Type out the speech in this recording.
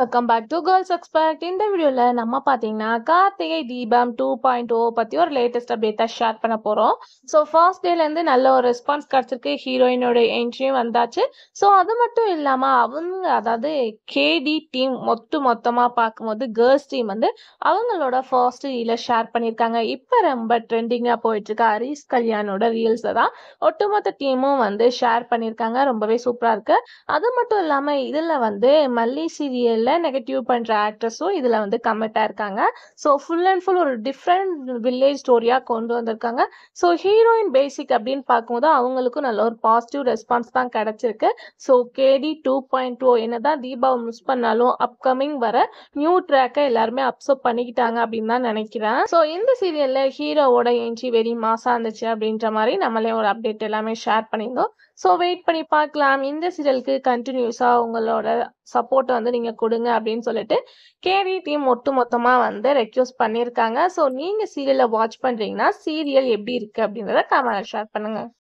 Welcome back to girls expect. இந்த வீடியோவில் நம்ம பார்த்தீங்கன்னா கார்த்திகை தீபம் 2.0 பற்றி ஒரு லேட்டஸ்ட் அப்டேட்டை ஷேர் பண்ண போகிறோம். ஸோ ஃபர்ஸ்ட் டேலேருந்து நல்ல ஒரு ரெஸ்பான்ஸ் கிடச்சிருக்கு. ஹீரோயினோட என்ட்ரியும் வந்தாச்சு. ஸோ அது மட்டும் இல்லாமல் அவங்க அதாவது கேடி டீம் மொத்தமாக பார்க்கும்போது கேர்ள்ஸ் டீம் வந்து அவங்களோட ஃபர்ஸ்ட் ரீலை ஷேர் பண்ணியிருக்காங்க. இப்போ ரொம்ப ட்ரெண்டிங்காக போயிட்டுருக்கு ஹரிஷ் கல்யாணோட ரீல்ஸை தான் ஒட்டுமொத்த டீமும் வந்து ஷேர் பண்ணியிருக்காங்க. ரொம்பவே சூப்பராக இருக்குது. அது மட்டும் இல்லாமல் இதில் வந்து மல்லி சீரியலில் நெகட்டிவ் பண்ணுற ஆக்ட்ரஸும் இதில் வந்து கமிட்டாக இருக்காங்க. ஸோ ஃபுல் அண்ட் ஃபுல் ஒரு டிஃப்ரெண்ட் வில்லேஜ் ஸ்டோரியாக கொண்டு வந்திருக்காங்க. ஸோ ஹீரோயின் பேசிக் அப்படின்னு பார்க்கும்போது அவங்களுக்கும் நல்ல ஒரு பாசிட்டிவ் ரெஸ்பான்ஸ் தான் கிடச்சிருக்கு. ஸோ கேடி 2.0 என்னதான் தீபாவை மிஸ் பண்ணாலும் அப்கமிங் வர நியூ ட்ராக்கை எல்லாருமே அப்சர்வ் பண்ணிக்கிட்டாங்க அப்படின்னு தான் நினைக்கிறேன். ஸோ இந்த சீரியலில் ஹீரோவோட என்ட்ரி வெரி மாசாக இருந்துச்சு அப்படின்ற மாதிரி நம்மளே ஒரு அப்டேட் எல்லாமே ஷேர் பண்ணியிருந்தோம். ஸோ வெயிட் பண்ணி பார்க்கலாம். இந்த சீரியலுக்கு கண்டினியூஸாக உங்களோட சப்போர்ட்டை வந்து நீங்கள் கொடுங்க அப்படின்னு சொல்லிட்டு கேடி டீம் மொத்தமாக வந்து ரெக்வெஸ்ட் பண்ணியிருக்காங்க. ஸோ நீங்கள் சீரியலை வாட்ச் பண்ணுறீங்கன்னா சீரியல் எப்படி இருக்குது அப்படின்றத கமெண்ட்ல ஷேர் பண்ணுங்கள்.